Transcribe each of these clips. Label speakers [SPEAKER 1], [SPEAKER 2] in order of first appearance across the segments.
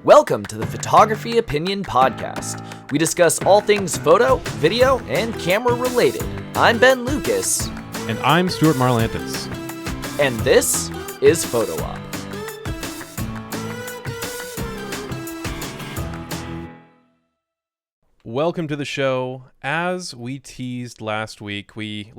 [SPEAKER 1] Welcome to the Photography Opinion Podcast. We discuss all things photo, video, and camera related. I'm Ben Lucas.
[SPEAKER 2] And I'm Stuart Marlantis.
[SPEAKER 1] And this is Photo Op.
[SPEAKER 2] Welcome to the show. As we teased last week, we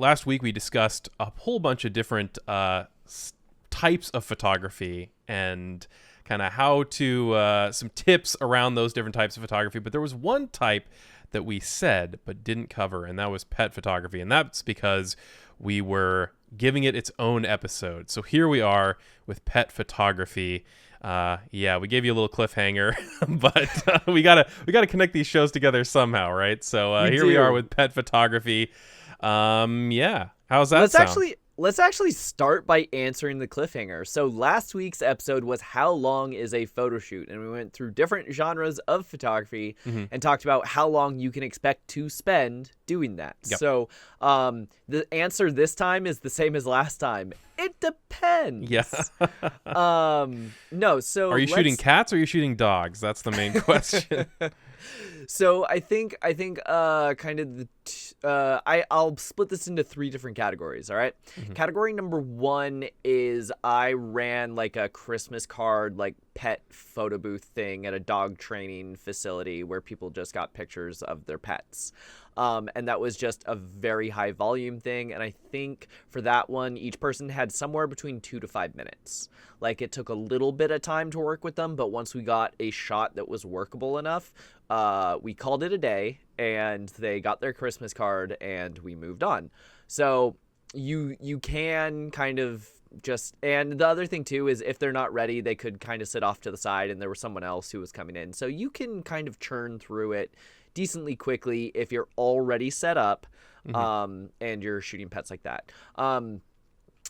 [SPEAKER 2] discussed a whole bunch of different types of photography and kind of how to some tips around those different types of photography. But there was one type that we said but didn't cover, and that was pet photography. And that's because we were giving it its own episode. So here we are with pet photography. We gave you a little cliffhanger, but we gotta connect these shows together somehow, right? So here we are with pet photography. How's that sound?
[SPEAKER 1] Let's actually start by answering the cliffhanger. So last week's episode was how long is a photo shoot? And we went through different genres of photography and talked about how long you can expect to spend doing that.
[SPEAKER 2] Yep.
[SPEAKER 1] So the answer this time is the same as last time. It depends.
[SPEAKER 2] Yeah.
[SPEAKER 1] So
[SPEAKER 2] are you shooting cats or are you shooting dogs? That's the main question.
[SPEAKER 1] So I think I'll split this into three different categories. All right. Mm-hmm. Category number one is I ran like a Christmas card, like pet photo booth thing at a dog training facility where people just got pictures of their pets. And that was just a very high volume thing. And I think for that one, each person had somewhere between 2 to 5 minutes. Like it took a little bit of time to work with them. But once we got a shot that was workable enough, we called it a day and they got their Christmas card and we moved on. So you can kind of just, and the other thing too is if they're not ready, they could kind of sit off to the side and there was someone else who was coming in. So you can kind of churn through it decently quickly if you're already set up and you're shooting pets like that.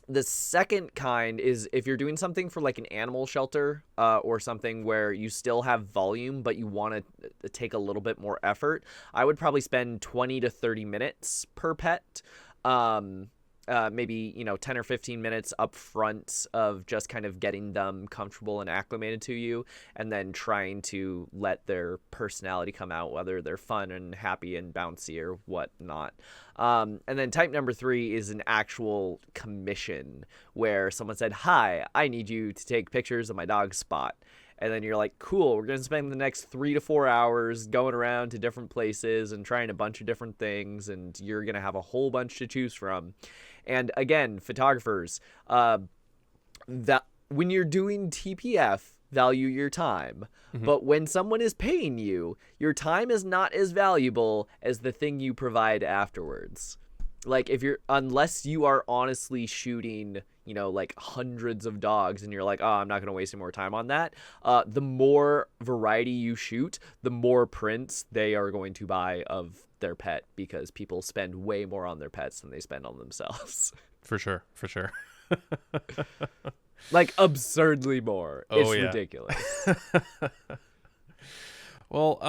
[SPEAKER 1] The second kind is if you're doing something for like an animal shelter or something where you still have volume but you want to take a little bit more effort, I would probably spend 20 to 30 minutes per pet. Maybe 10 or 15 minutes up front of just kind of getting them comfortable and acclimated to you, and then trying to let their personality come out, whether they're fun and happy and bouncy or whatnot. And then type number 3 is an actual commission where someone said, "Hi, I need you to take pictures of my dog's spot." And then you're like, cool, we're going to spend the next 3 to 4 hours going around to different places and trying a bunch of different things. And you're going to have a whole bunch to choose from. And again, photographers, that when you're doing TPF, value your time. But when someone is paying you, your time is not as valuable as the thing you provide afterwards. Like unless you are honestly shooting, like hundreds of dogs and you're like, oh, I'm not going to waste any more time on that. The more variety you shoot, the more prints they are going to buy of their pet because people spend way more on their pets than they spend on themselves.
[SPEAKER 2] For sure.
[SPEAKER 1] Like absurdly more. It's ridiculous.
[SPEAKER 2] Well,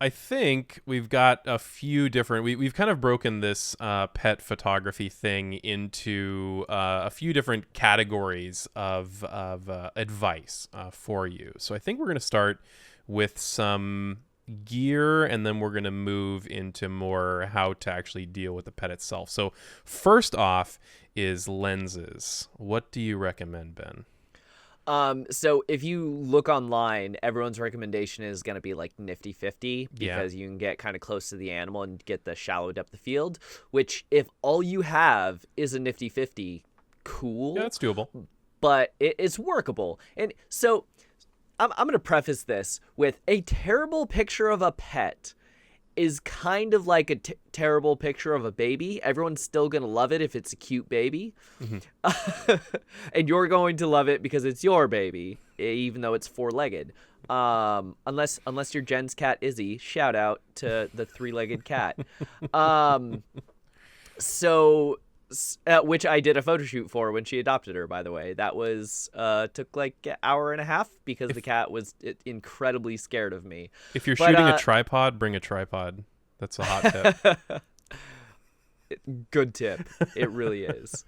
[SPEAKER 2] I think we've got a few different. We've kind of broken this pet photography thing into a few different categories of advice for you. So I think we're going to start with some gear, and then we're going to move into more how to actually deal with the pet itself. So first off is lenses. What do you recommend, Ben?
[SPEAKER 1] So if you look online, everyone's recommendation is going to be like nifty 50 because you can get kind of close to the animal and get the shallow depth of field, which if all you have is a nifty 50, cool.
[SPEAKER 2] Yeah, that's doable.
[SPEAKER 1] But it's workable. And so I'm going to preface this with a terrible picture of a pet is kind of like a terrible picture of a baby. Everyone's still going to love it if it's a cute baby. And you're going to love it because it's your baby, even though it's 4-legged. Unless you're Jen's cat, Izzy. Shout out to the 3-legged cat. Which I did a photo shoot for when she adopted her, by the way. That was took like an hour and a half because the cat was incredibly scared of me.
[SPEAKER 2] If you're shooting a tripod, bring a tripod. That's a hot tip.
[SPEAKER 1] Good tip. It really is.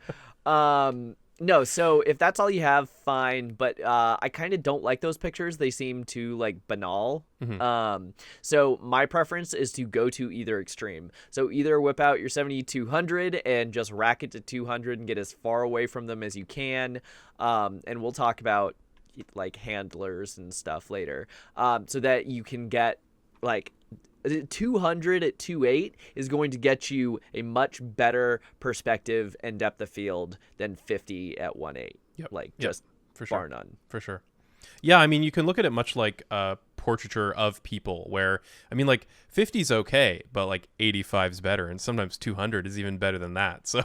[SPEAKER 1] No, so if that's all you have, fine. But I kind of don't like those pictures. They seem too like banal. So my preference is to go to either extreme. So either whip out your 7200 and just rack it to 200 and get as far away from them as you can. And we'll talk about like handlers and stuff later. So that you can get like 200 at 2.8 is going to get you a much better perspective and depth of field than 50 at 1.8. Just
[SPEAKER 2] for
[SPEAKER 1] bar
[SPEAKER 2] sure.
[SPEAKER 1] none.
[SPEAKER 2] For sure. Yeah, I mean, you can look at it much like portraiture of people where, I mean, like 50's okay, but like 85's better. And sometimes 200 is even better than that. So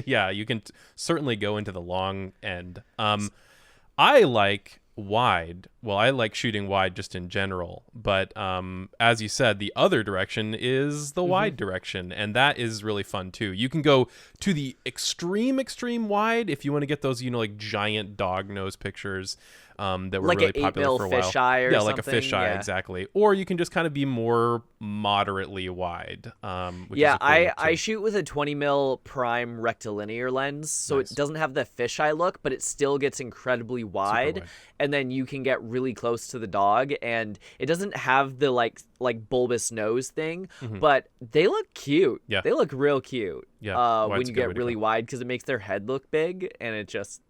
[SPEAKER 2] yeah, you can certainly go into the long end. I like wide. Well, I like shooting wide just in general, but as you said, the other direction is the wide direction, and that is really fun too. You can go to the extreme wide if you want to get those, like giant dog nose pictures that were
[SPEAKER 1] like
[SPEAKER 2] really
[SPEAKER 1] an
[SPEAKER 2] popular for a while.
[SPEAKER 1] Fisheye or
[SPEAKER 2] yeah,
[SPEAKER 1] something.
[SPEAKER 2] like a fisheye, exactly. Or you can just kind of be more moderately wide. Which is a cool look,
[SPEAKER 1] I
[SPEAKER 2] too.
[SPEAKER 1] shoot with a 20 mil prime rectilinear lens, so
[SPEAKER 2] Nice.
[SPEAKER 1] it doesn't have the fisheye look, but it still gets incredibly wide.
[SPEAKER 2] wide.
[SPEAKER 1] And then you can get really close to the dog, and it doesn't have the like bulbous nose thing, but they look cute.
[SPEAKER 2] Yeah.
[SPEAKER 1] They look real cute.
[SPEAKER 2] Yeah,
[SPEAKER 1] when
[SPEAKER 2] wide's
[SPEAKER 1] you
[SPEAKER 2] a good way
[SPEAKER 1] get
[SPEAKER 2] to
[SPEAKER 1] really
[SPEAKER 2] go.
[SPEAKER 1] wide, because it makes their head look big, and it's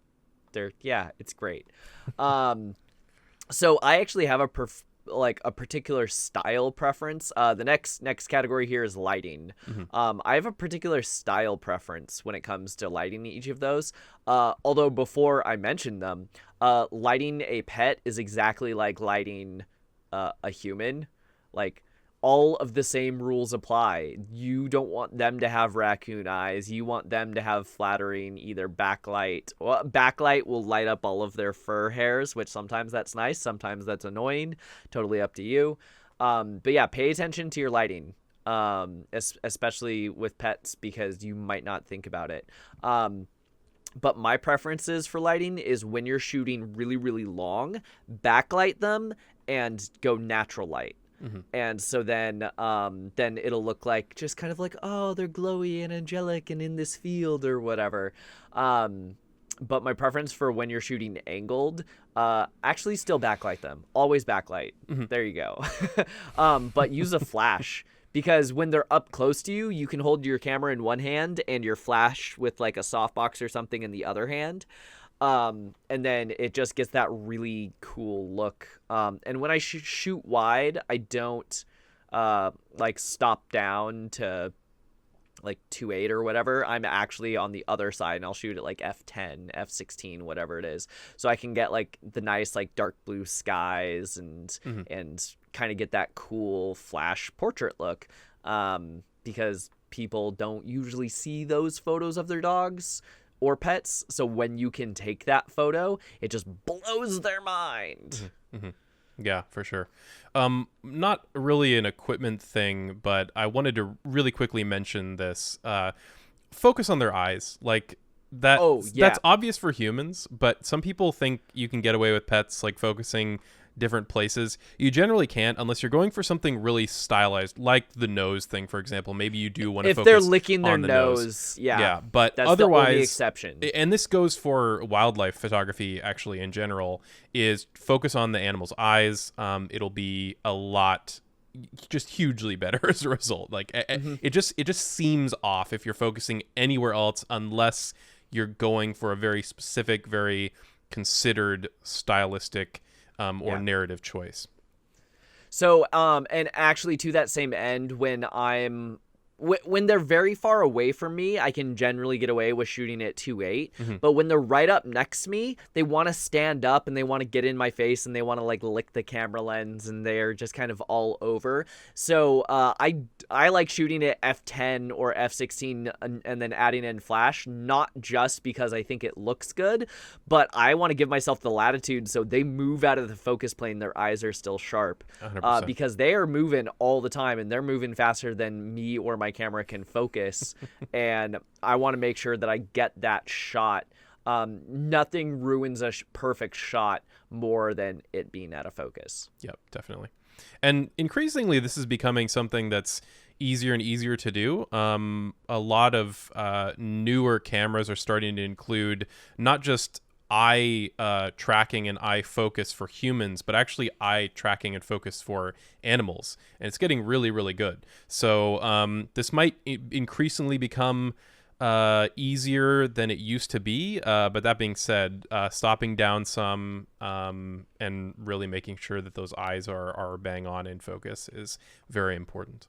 [SPEAKER 1] great. So I actually have a particular style preference. The next category here is lighting. I have a particular style preference when it comes to lighting each of those. Although before I mention them, lighting a pet is exactly like lighting a human. Like, all of the same rules apply. You don't want them to have raccoon eyes. You want them to have flattering either backlight. Well, backlight will light up all of their fur hairs, which sometimes that's nice, sometimes that's annoying. Totally up to you. But yeah, pay attention to your lighting, especially with pets, because you might not think about it. But my preferences for lighting is when you're shooting really, really long, backlight them and go natural light. And so then it'll look like just kind of like, oh, they're glowy and angelic and in this field or whatever. But my preference for when you're shooting angled, actually still backlight them. Always backlight. There you go. But use a flash. Because when they're up close to you, you can hold your camera in one hand and your flash with like a softbox or something in the other hand. And then it just gets that really cool look. And when I shoot wide, I don't like stop down to like 2.8 or whatever. I'm actually on the other side, and I'll shoot at like f10, f16, whatever it is, so I can get like the nice like dark blue skies and kind of get that cool flash portrait look. Because people don't usually see those photos of their dogs or pets, so when you can take that photo, it just blows their mind.
[SPEAKER 2] Yeah, for sure. Not really an equipment thing, but I wanted to really quickly mention this. Focus on their eyes. Like that.
[SPEAKER 1] Oh, yeah.
[SPEAKER 2] That's obvious for humans, but some people think you can get away with pets like focusing different places. You generally can't unless you're going for something really stylized, like the nose thing, for example. Maybe you do want to focus
[SPEAKER 1] if they're licking their
[SPEAKER 2] on the
[SPEAKER 1] nose.
[SPEAKER 2] Yeah, but
[SPEAKER 1] that's
[SPEAKER 2] otherwise,
[SPEAKER 1] the only exception.
[SPEAKER 2] and this goes for wildlife photography actually in general, is focus on the animal's eyes. It'll be a lot, just hugely better as a result. Like it just seems off if you're focusing anywhere else unless you're going for a very specific, very considered stylistic or narrative choice.
[SPEAKER 1] So, and actually to that same end, when they're very far away from me, I can generally get away with shooting at 2.8. But when they're right up next to me, they want to stand up and they want to get in my face and they want to like lick the camera lens and they're just kind of all over. So I like shooting at f10 or f16 and then adding in flash, not just because I think it looks good, but I want to give myself the latitude so they move out of the focus plane. Their eyes are still sharp,
[SPEAKER 2] 100%.
[SPEAKER 1] because they are moving all the time and they're moving faster than me or my camera can focus. And I want to make sure that I get that shot Nothing ruins a perfect shot more than it being out of focus.
[SPEAKER 2] Yep, definitely. And increasingly, this is becoming something that's easier and easier to do. A lot of newer cameras are starting to include not just eye tracking and eye focus for humans, but actually eye tracking and focus for animals. And it's getting really, really good. So this might increasingly become easier than it used to be. But that being said, stopping down some and really making sure that those eyes are bang on in focus is very important.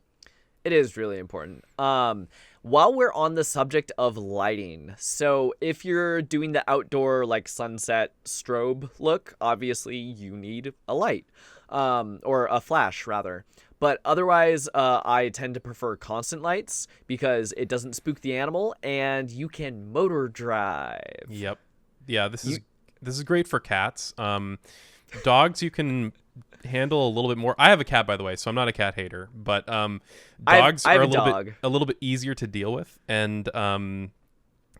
[SPEAKER 1] It is really important. While we're on the subject of lighting, so if you're doing the outdoor like sunset strobe look, obviously you need a light, or a flash rather. But otherwise, I tend to prefer constant lights because it doesn't spook the animal and you can motor drive.
[SPEAKER 2] Yep. Yeah, this is great for cats. Dogs you can handle a little bit more. I have a cat, by the way, so I'm not a cat hater, but dogs
[SPEAKER 1] I have
[SPEAKER 2] are
[SPEAKER 1] a
[SPEAKER 2] little bit easier to deal with, and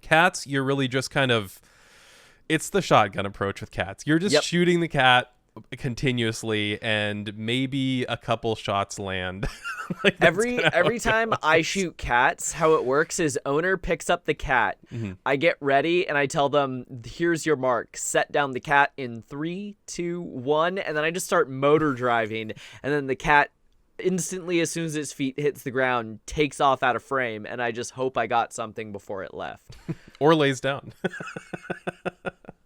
[SPEAKER 2] cats, you're really just kind of, it's the shotgun approach with cats. You're just shooting the cat continuously, and maybe a couple shots land. Like
[SPEAKER 1] every time I shoot cats, how it works is owner picks up the cat.
[SPEAKER 2] Mm-hmm.
[SPEAKER 1] I get ready and I tell them, here's your mark. Set down the cat in 3, 2, 1, and then I just start motor driving, and then the cat instantly, as soon as its feet hits the ground, takes off out of frame, and I just hope I got something before it left.
[SPEAKER 2] Or lays down.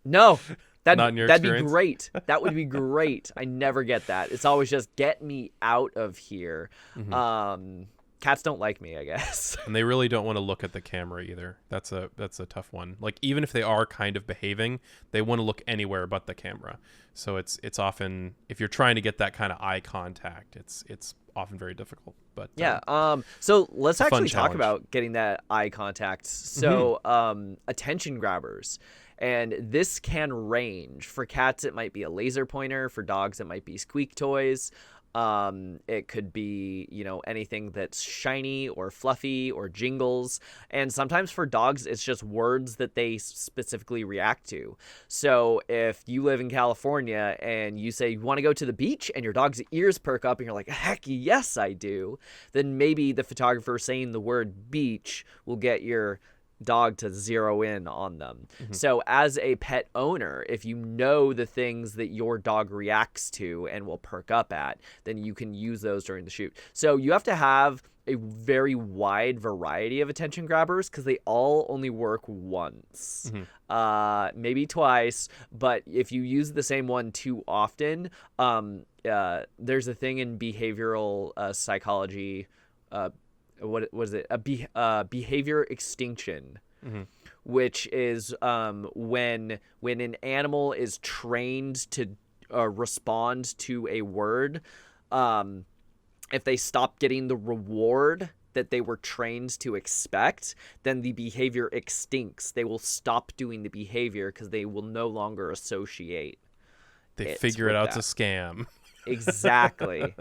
[SPEAKER 1] No.
[SPEAKER 2] Not in your
[SPEAKER 1] that'd be
[SPEAKER 2] experience?
[SPEAKER 1] great. That would be great. I never get that. It's always just get me out of here.
[SPEAKER 2] Mm-hmm.
[SPEAKER 1] Cats don't like me, I guess.
[SPEAKER 2] And they really don't want to look at the camera either. That's a tough one. Like, even if they are kind of behaving, they want to look anywhere but the camera. So it's often, if you're trying to get that kind of eye contact, it's often very difficult. But
[SPEAKER 1] yeah. So let's actually talk
[SPEAKER 2] challenge.
[SPEAKER 1] about getting that eye contact. So attention grabbers. And this can range. For cats, it might be a laser pointer. For dogs, it might be squeak toys. It could be, anything that's shiny or fluffy or jingles. And sometimes for dogs, it's just words that they specifically react to. So if you live in California and you say you want to go to the beach and your dog's ears perk up and you're like, heck yes, I do, then maybe the photographer saying the word beach will get your dog to zero in on them. So as a pet owner, if you know the things that your dog reacts to and will perk up at, then you can use those during the shoot. So you have to have a very wide variety of attention grabbers because they all only work once, maybe twice. But if you use the same one too often, there's a thing in behavioral psychology, what was it? Behavior extinction, which is when an animal is trained to respond to a word, if they stop getting the reward that they were trained to expect, then the behavior extincts. They will stop doing the behavior because they will no longer associate.
[SPEAKER 2] They figure it out to scam.
[SPEAKER 1] Exactly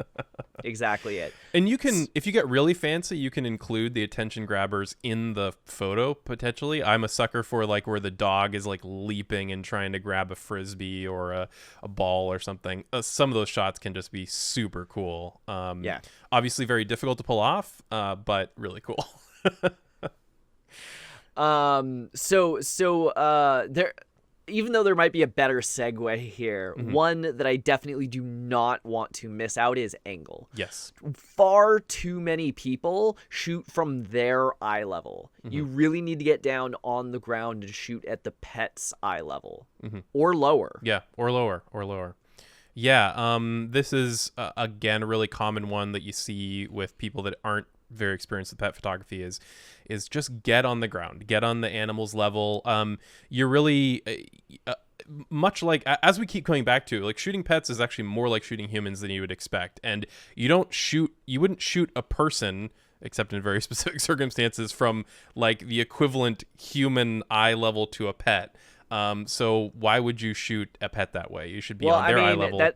[SPEAKER 1] it.
[SPEAKER 2] And you can, if you get really fancy, you can include the attention grabbers in the photo potentially. I'm a sucker for like where the dog is like leaping and trying to grab a frisbee or a ball or something. Some of those shots can just be super cool. Obviously very difficult to pull off, but really cool.
[SPEAKER 1] There, even though there might be a better segue here, one that I definitely do not want to miss out is angle.
[SPEAKER 2] Yes.
[SPEAKER 1] Far too many people shoot from their eye level. You really need to get down on the ground and shoot at the pet's eye level. Or lower.
[SPEAKER 2] Yeah, or lower. Yeah, this is, again, a really common one that you see with people that aren't very experienced with pet photography is just get on the ground, get on the animal's level. You're really much like, as we keep coming back to, like, shooting pets is actually more like shooting humans than you would expect. And you wouldn't shoot a person, except in very specific circumstances, from like the equivalent human eye level to a pet. So why would you shoot a pet that way? You should be on their eye level.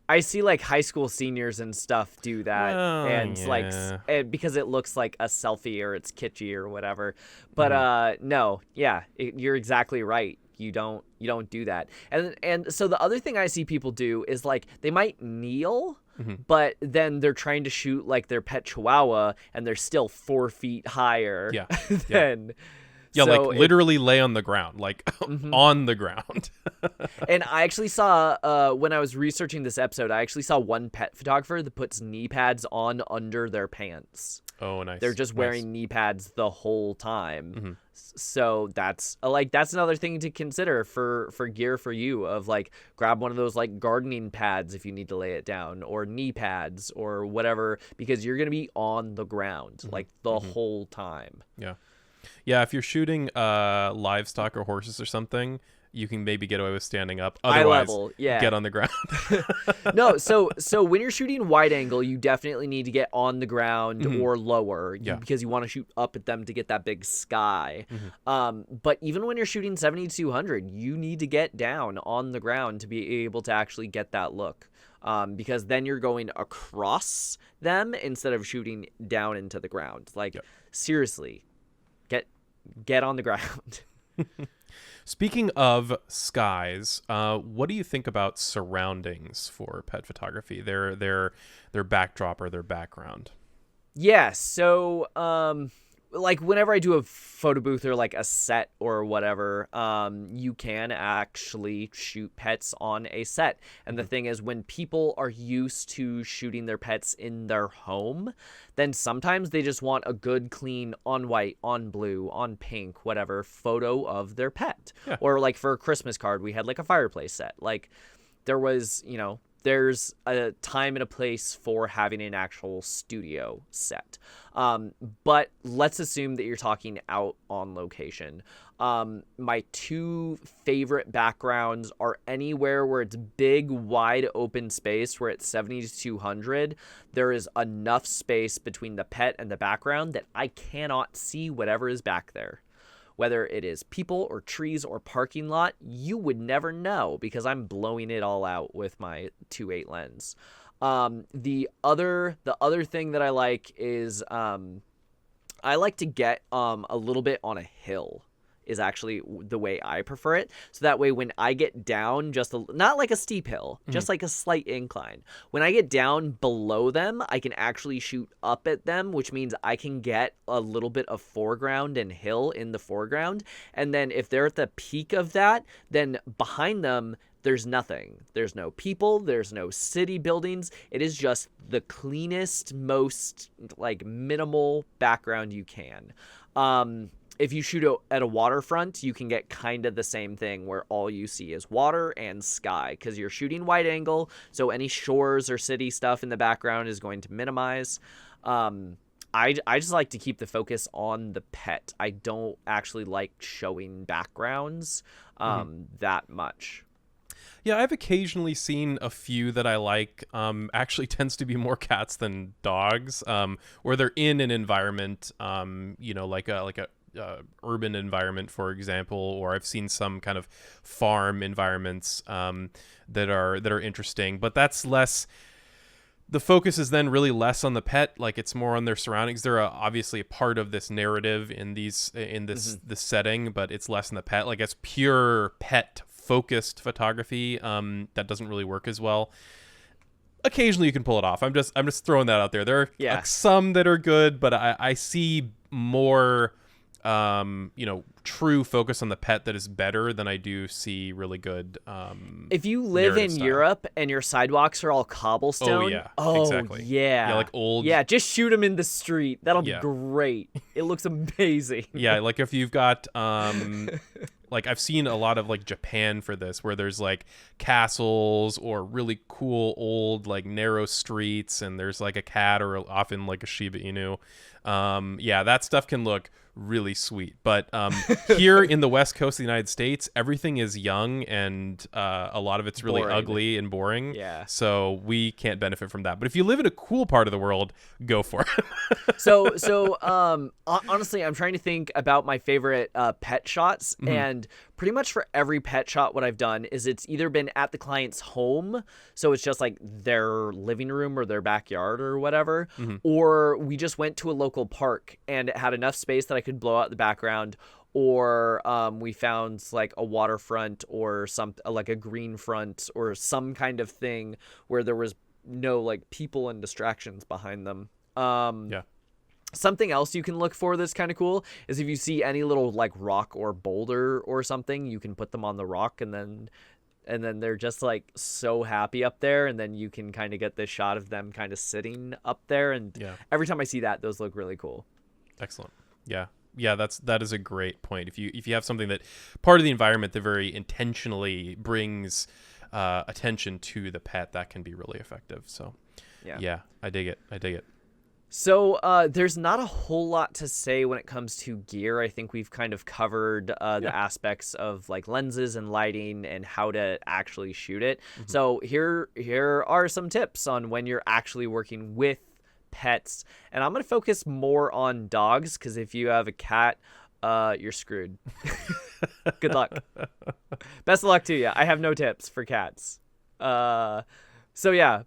[SPEAKER 1] I see like high school seniors and stuff do that, because it looks like a selfie or it's kitschy or whatever. But no, you're exactly right. you don't do that. And so the other thing I see people do is like they might kneel, but then they're trying to shoot like their pet chihuahua and they're still 4 feet higher than
[SPEAKER 2] Yeah,
[SPEAKER 1] so
[SPEAKER 2] like literally lay on the ground, like on the ground.
[SPEAKER 1] And I actually saw, when I was researching this episode, I actually saw one pet photographer that puts knee pads on under their pants.
[SPEAKER 2] Oh, nice.
[SPEAKER 1] They're just wearing knee pads the whole time. So that's another thing to consider for gear for you, of like grab one of those like gardening pads if you need to lay it down, or knee pads or whatever, because you're going to be on the ground like the whole time.
[SPEAKER 2] Yeah. Yeah, if you're shooting livestock or horses or something, you can maybe get away with standing up. Otherwise,
[SPEAKER 1] eye level,
[SPEAKER 2] get on the ground.
[SPEAKER 1] No, so when you're shooting wide angle, you definitely need to get on the ground or lower, because you want to shoot up at them to get that big sky. But even when you're shooting 7200, you need to get down on the ground to be able to actually get that look. Because then you're going across them instead of shooting down into the ground. Like, seriously. Get on the ground.
[SPEAKER 2] Speaking of skies, what do you think about surroundings for pet photography? Their backdrop or their background?
[SPEAKER 1] Yeah, so like whenever I do a photo booth or like a set or whatever, you can actually shoot pets on a set. And the thing is, when people are used to shooting their pets in their home, then sometimes they just want a good, clean, on white, on blue, on pink, whatever, photo of their pet. Yeah. Or like for a Christmas card, we had like a fireplace set. Like there was, there's a time and a place for having an actual studio set. But let's assume that you're talking out on location. My 2 favorite backgrounds are anywhere where it's big, wide open space, where it's 70 to 200. There is enough space between the pet and the background that I cannot see whatever is back there. Whether it is people or trees or parking lot, you would never know because I'm blowing it all out with my 2.8 lens. The other thing that I like is I like to get a little bit on a hill. Is actually the way I prefer it. So that way when I get down not like a steep hill, just like a slight incline. When I get down below them, I can actually shoot up at them, which means I can get a little bit of foreground and hill in the foreground. And then if they're at the peak of that, then behind them, there's nothing. There's no people. There's no city buildings. It is just the cleanest, most like minimal background you can. If you shoot at a waterfront, you can get kind of the same thing where all you see is water and sky because you're shooting wide angle. So any shores or city stuff in the background is going to minimize. I just like to keep the focus on the pet. I don't actually like showing backgrounds that much.
[SPEAKER 2] Yeah, I've occasionally seen a few that I like. Actually tends to be more cats than dogs, where they're in an environment, like a urban environment, for example, or I've seen some kind of farm environments that are interesting, but that's less. The focus is then really less on the pet, like it's more on their surroundings. They're obviously a part of this narrative in this setting, but it's less on the pet. Like it's pure pet focused photography that doesn't really work as well. Occasionally you can pull it off. I'm just throwing that out there. There are some that are good, but I see more true focus on the pet that is better than I do see really good
[SPEAKER 1] if you live in
[SPEAKER 2] style.
[SPEAKER 1] Europe and your sidewalks are all cobblestone,
[SPEAKER 2] exactly.
[SPEAKER 1] Yeah,
[SPEAKER 2] like old,
[SPEAKER 1] just shoot them in the street. That'll be great. It looks amazing.
[SPEAKER 2] Like if you've got like I've seen a lot of like Japan for this, where there's like castles or really cool old like narrow streets, and there's like a cat or often like a Shiba Inu. That stuff can look really sweet, but here in the West Coast of the United States, everything is young and a lot of it's really ugly and boring. So we can't benefit from that. But if you live in a cool part of the world, go for it.
[SPEAKER 1] So honestly, I'm trying to think about my favorite pet shots, and pretty much for every pet shot, what I've done is it's either been at the client's home, so it's just like their living room or their backyard or whatever, or we just went to a local park and it had enough space that I could blow out the background, or we found like a waterfront or some like a green front or some kind of thing where there was no like people and distractions behind them.
[SPEAKER 2] Yeah.
[SPEAKER 1] Something else you can look for that's kind of cool is if you see any little like rock or boulder or something, you can put them on the rock, and then they're just like so happy up there, and then you can kind of get this shot of them kind of sitting up there, and every time I see that, those look really cool.
[SPEAKER 2] Excellent. Yeah. That is a great point. If you have something that part of the environment that very intentionally brings attention to the pet, that can be really effective. So yeah, I dig it.
[SPEAKER 1] So there's not a whole lot to say when it comes to gear. I think we've kind of covered the aspects of like lenses and lighting and how to actually shoot it. So here are some tips on when you're actually working with pets. And I'm going to focus more on dogs, because if you have a cat, you're screwed. Good luck. Best of luck to you. I have no tips for cats. So yeah,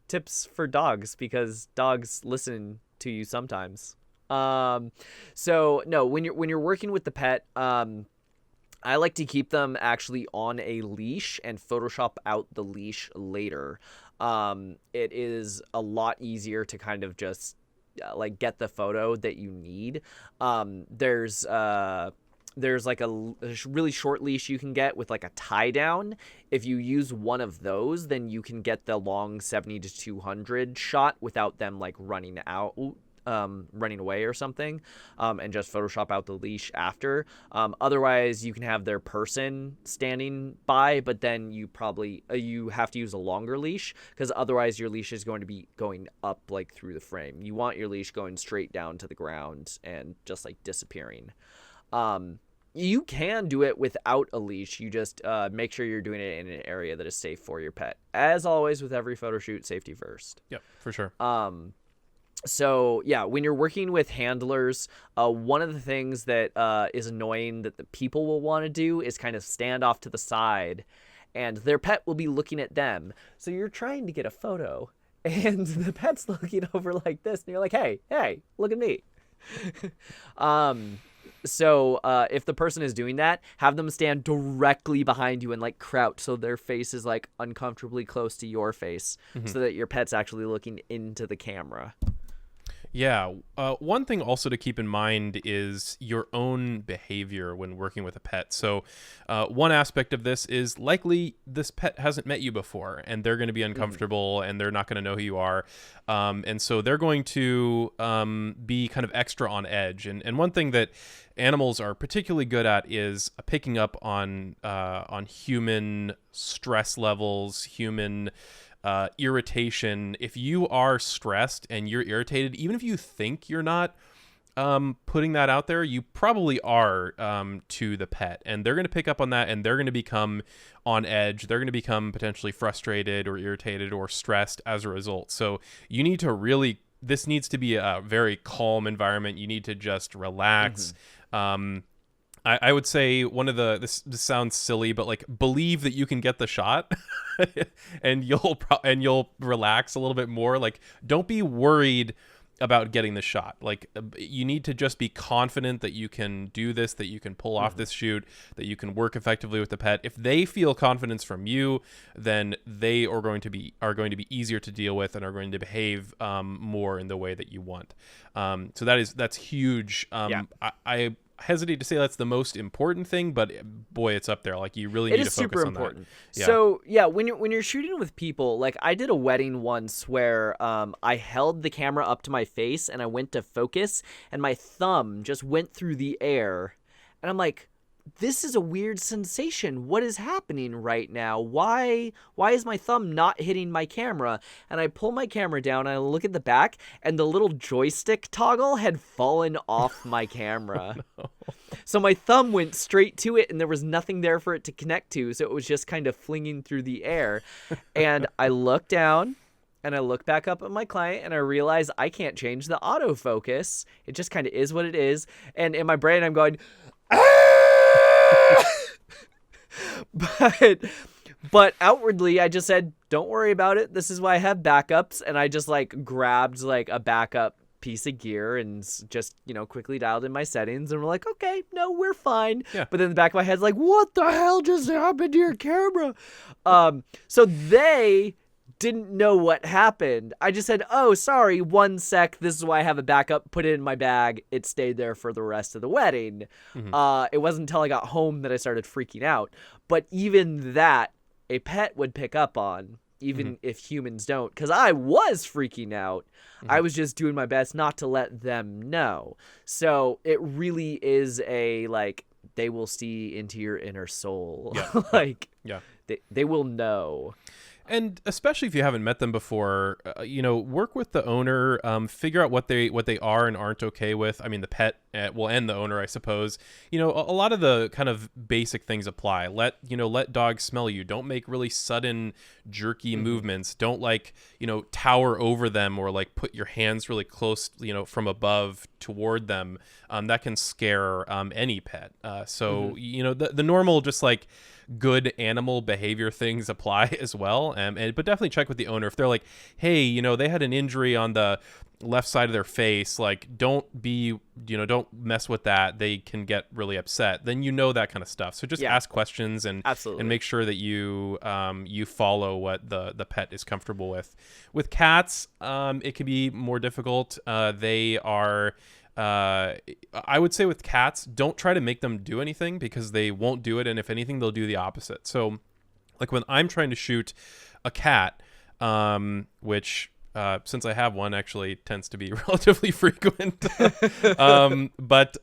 [SPEAKER 1] tips for dogs, because dogs listen to you sometimes. So no, when you're working with the pet, I like to keep them actually on a leash and Photoshop out the leash later. It is a lot easier to kind of just like get the photo that you need. There's like a really short leash you can get with like a tie down. If you use one of those, then you can get the long 70 to 200 shot without them like running away or something, and just Photoshop out the leash after. Otherwise, you can have their person standing by, but then you probably you have to use a longer leash, because otherwise your leash is going to be going up like through the frame. You want your leash going straight down to the ground and just like disappearing. You can do it without a leash. You just make sure you're doing it in an area that is safe for your pet. As always with every photo shoot, safety first.
[SPEAKER 2] Yep, for sure.
[SPEAKER 1] So yeah, when you're working with handlers, one of the things that is annoying that the people will want to do is kind of stand off to the side, and their pet will be looking at them. So you're trying to get a photo, and the pet's looking over like this, and you're like, hey, look at me. So if the person is doing that, have them stand directly behind you and like crouch so their face is like uncomfortably close to your face, so that your pet's actually looking into the camera.
[SPEAKER 2] Yeah. One thing also to keep in mind is your own behavior when working with a pet. So one aspect of this is likely this pet hasn't met you before, and they're going to be uncomfortable, and they're not going to know who you are. And so they're going to be kind of extra on edge. And one thing that animals are particularly good at is picking up on human stress levels, human irritation. If you are stressed and you're irritated, even if you think you're not putting that out there, you probably are to the pet, and they're going to pick up on that, and they're going to become on edge. They're going to become potentially frustrated or irritated or stressed as a result. So you need to this needs to be a very calm environment. You need to just relax. I would say this sounds silly, but like believe that you can get the shot, and you'll relax a little bit more. Like, don't be worried about getting the shot. Like, you need to just be confident that you can do this, that you can pull off this shoot, that you can work effectively with the pet. If they feel confidence from you, then they are going to be easier to deal with and are going to behave more in the way that you want. So that's huge. I hesitate to say that's the most important thing, but boy, it's up there. Like, you really need to focus on
[SPEAKER 1] important.
[SPEAKER 2] That. Yeah.
[SPEAKER 1] So yeah, when you're shooting with people, like I did a wedding once where I held the camera up to my face and I went to focus, and my thumb just went through the air, and I'm like, this is a weird sensation. What is happening right now? Why is my thumb not hitting my camera? And I pull my camera down and I look at the back, and the little joystick toggle had fallen off my camera.
[SPEAKER 2] No.
[SPEAKER 1] So my thumb went straight to it, and there was nothing there for it to connect to. So it was just kind of flinging through the air. And I look down and I look back up at my client, and I realize I can't change the autofocus. It just kind of is what it is. And in my brain, I'm going, but outwardly I just said, don't worry about it, this is why I have backups, and I just like grabbed like a backup piece of gear and just, quickly dialed in my settings and we're like, okay, no, we're fine.
[SPEAKER 2] Yeah.
[SPEAKER 1] But then the back of my head's like, what the hell just happened to your camera? So they didn't know what happened. I just said, oh, sorry, 1 sec. This is why I have a backup. Put it in my bag. It stayed there for the rest of the wedding. It wasn't until I got home that I started freaking out. But even that, a pet would pick up on, even if humans don't. Because I was freaking out. I was just doing my best not to let them know. So it really is they will see into your inner soul.
[SPEAKER 2] Yeah.
[SPEAKER 1] They will know.
[SPEAKER 2] And especially if you haven't met them before, work with the owner, figure out what they are and aren't okay with. I mean, the pet and the owner, I suppose. A lot of the kind of basic things apply. Let dogs smell you. Don't make really sudden, jerky movements. Don't tower over them or put your hands really close, from above toward them. That can scare any pet. The normal just good animal behavior things apply as well. But definitely check with the owner if they're like, hey, they had an injury on the left side of their face. Don't mess with that. They can get really upset. Then that kind of stuff. So just ask questions and make sure that you follow what the pet is comfortable with. With cats, it can be more difficult. They are. I would say with cats, don't try to make them do anything because they won't do it, and if anything, they'll do the opposite. So, when I'm trying to shoot a cat, which since I have one, actually tends to be relatively frequent, but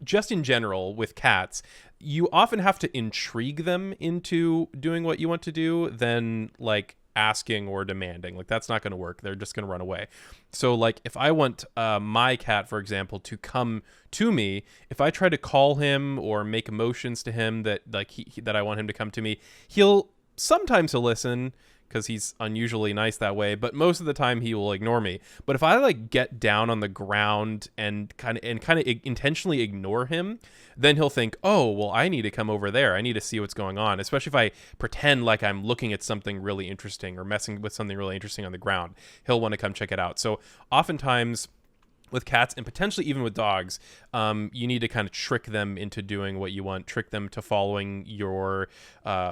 [SPEAKER 2] just in general with cats, you often have to intrigue them into doing what you want to do, than asking or demanding. That's not going to work. They're just going to run away. So if I want my cat, for example, to come to me, if I try to call him or make motions to him that that I want him to come to me, sometimes he'll listen because he's unusually nice that way, but most of the time he will ignore me. But if I get down on the ground and kind of intentionally ignore him, then he'll think, oh, well, I need to come over there. I need to see what's going on, especially if I pretend like I'm looking at something really interesting or messing with something really interesting on the ground. He'll want to come check it out. So oftentimes with cats and potentially even with dogs, you need to kind of trick them into doing what you want, trick them to following you,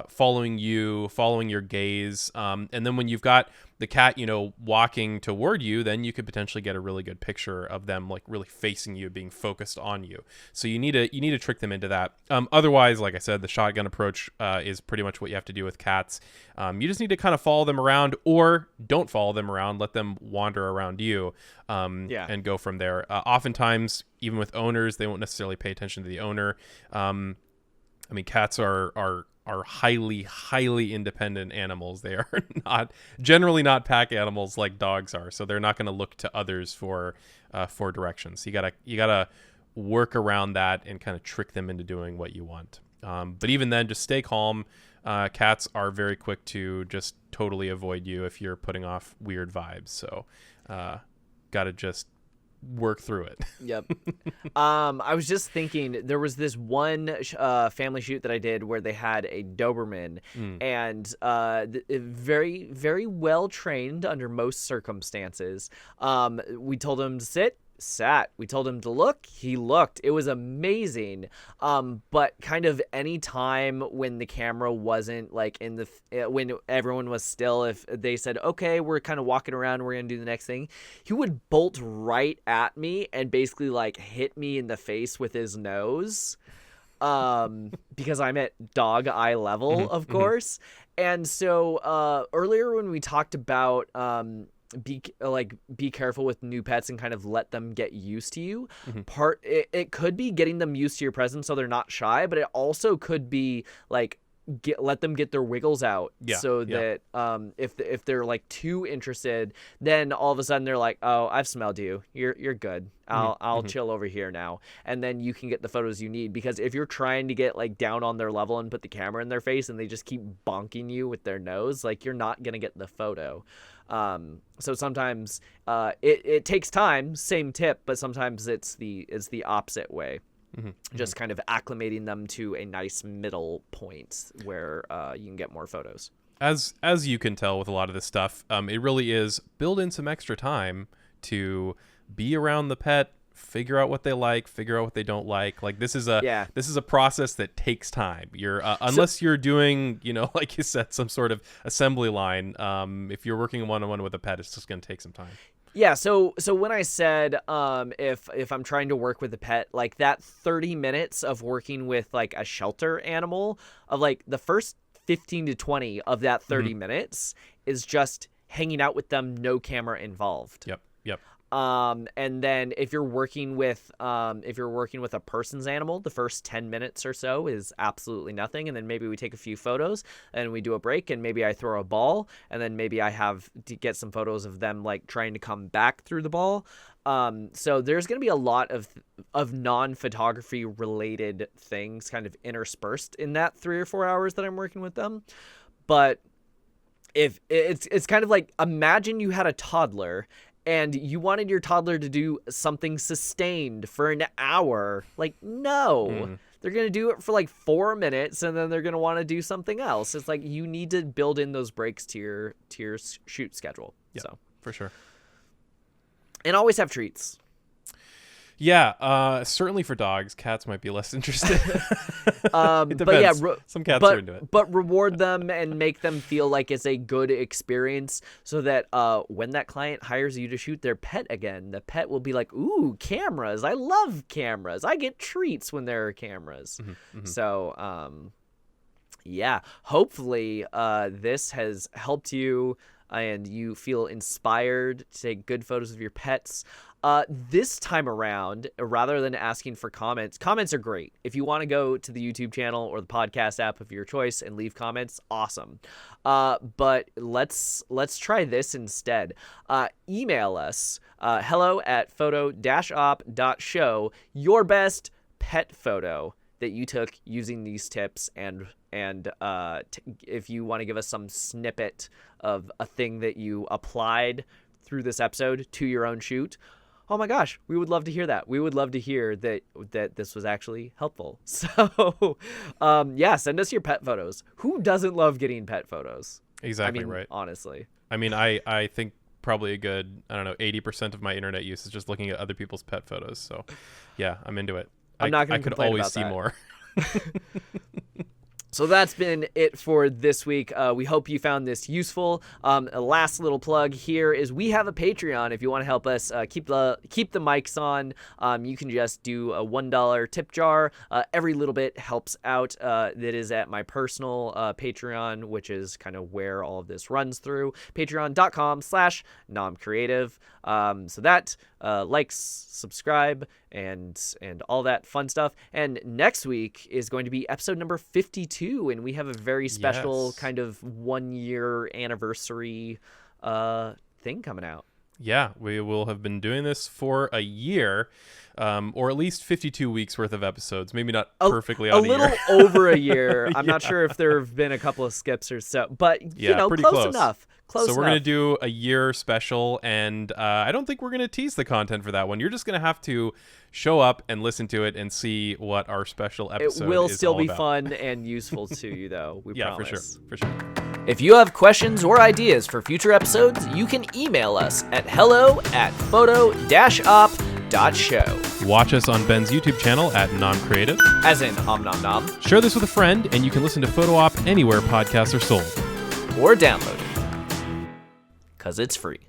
[SPEAKER 2] following your gaze. And then when you've got the cat, walking toward you, then you could potentially get a really good picture of them really facing you, being focused on you. So you need to trick them into that. Otherwise, like I said, the shotgun approach is pretty much what you have to do with cats. You just need to kind of follow them around, or don't follow them around, let them wander around you, and go from there. Oftentimes, even with owners, they won't necessarily pay attention to the owner. Cats are highly independent animals. They are generally not pack animals like dogs are, so they're not going to look to others for directions. You gotta work around that and kind of trick them into doing what you want. But even then, just stay calm. Cats are very quick to just totally avoid you if you're putting off weird vibes. So, gotta just work through it.
[SPEAKER 1] Yep. I was just thinking, there was this one family shoot that I did where they had a Doberman, and very, very well trained under most circumstances. We told him to sit, sat. We told him to look, he looked. It was amazing. But kind of any time when the camera wasn't in when everyone was still, if they said, okay, we're kind of walking around, we're gonna do the next thing, he would bolt right at me and basically hit me in the face with his nose, because I'm at dog eye level, of course. And so earlier when we talked about be careful with new pets and kind of let them get used to you. It could be getting them used to your presence so they're not shy, but it also could be let them get their wiggles out, that if they're too interested, then all of a sudden they're like, oh, I've smelled you, you're good, I'll chill over here now, and then you can get the photos you need. Because if you're trying to get down on their level and put the camera in their face and they just keep bonking you with their nose, you're not gonna get the photo. So sometimes it takes time, same tip, but sometimes it's the opposite way. Just kind of acclimating them to a nice middle point where you can get more photos.
[SPEAKER 2] As you can tell with a lot of this stuff, it really is build in some extra time to be around the pet, figure out what they like, figure out what they don't like. Like this is a process that takes time. You're unless you're doing, like you said, some sort of assembly line. If you're working one-on-one with a pet, it's just going to take some time.
[SPEAKER 1] Yeah, so when I said if I'm trying to work with a pet, like that 30 minutes of working with like a shelter animal, of like the first 15 to 20 of that 30 minutes is just hanging out with them, no camera involved.
[SPEAKER 2] Yep.
[SPEAKER 1] And then if you're working with a person's animal, the first 10 minutes or so is absolutely nothing. And then maybe we take a few photos and we do a break, and maybe I throw a ball, and then maybe I have to get some photos of them like trying to come back through the ball. So there's going to be a lot of non-photography related things kind of interspersed in that 3 or 4 hours that I'm working with them. But if it's kind of like, imagine you had a toddler and you wanted your toddler to do something sustained for an hour. Like, no. They're going to do it for like 4 minutes, and then they're going to want to do something else. It's like you need to build in those breaks to your shoot schedule.
[SPEAKER 2] Yeah, so for sure.
[SPEAKER 1] And always have treats.
[SPEAKER 2] Yeah, certainly for dogs. Cats might be less interested. It depends.
[SPEAKER 1] But yeah,
[SPEAKER 2] some cats are into it.
[SPEAKER 1] But reward them and make them feel like it's a good experience, so that when that client hires you to shoot their pet again, the pet will be like, "Ooh, cameras! I love cameras. I get treats when there are cameras." So, yeah, hopefully this has helped you and you feel inspired to take good photos of your pets. This time around, rather than asking for comments are great. If you want to go to the YouTube channel or the podcast app of your choice and leave comments, awesome. But let's try this instead. Email us, hello@photo-op.show, your best pet photo that you took using these tips, and if you want to give us some snippet of a thing that you applied through this episode to your own shoot. Oh my gosh, we would love to hear that. We would love to hear that this was actually helpful. So, yeah, send us your pet photos. Who doesn't love getting pet photos?
[SPEAKER 2] Exactly, right.
[SPEAKER 1] Honestly.
[SPEAKER 2] I mean, I think probably a good, 80% of my internet use is just looking at other people's pet photos. So, yeah, I'm into it.
[SPEAKER 1] I'm not going to complain about that.
[SPEAKER 2] I could always see more.
[SPEAKER 1] So that's been it for this week. We hope you found this useful. A last little plug here is we have a Patreon. If you want to help us keep the mics on, you can just do a $1 tip jar. Every little bit helps out. That is at my personal Patreon, which is kind of where all of this runs through. Patreon.com/nomcreative. So that likes, subscribe, and all that fun stuff. And next week is going to be episode number 52, and we have a very special kind of 1-year anniversary thing coming out.
[SPEAKER 2] Yeah, we will have been doing this for a year, or at least 52 weeks worth of episodes. Maybe not perfectly on a year.
[SPEAKER 1] A little over a year. I'm not sure if there have been a couple of skips or so, but
[SPEAKER 2] pretty
[SPEAKER 1] close enough.
[SPEAKER 2] So we're going to do a year special, and I don't think we're going to tease the content for that one. You're just going to have to show up and listen to it and see what our special episode is all about.
[SPEAKER 1] It will still be fun and useful to you, though. We promise.
[SPEAKER 2] For sure.
[SPEAKER 1] If you have questions or ideas for future episodes, you can email us at hello@photo-op.show.
[SPEAKER 2] Watch us on Ben's YouTube channel at NomCreative.
[SPEAKER 1] As in Om Nom Nom.
[SPEAKER 2] Share this with a friend, and you can listen to Photo Op anywhere podcasts are sold.
[SPEAKER 1] Or download it. 'Cause it's free.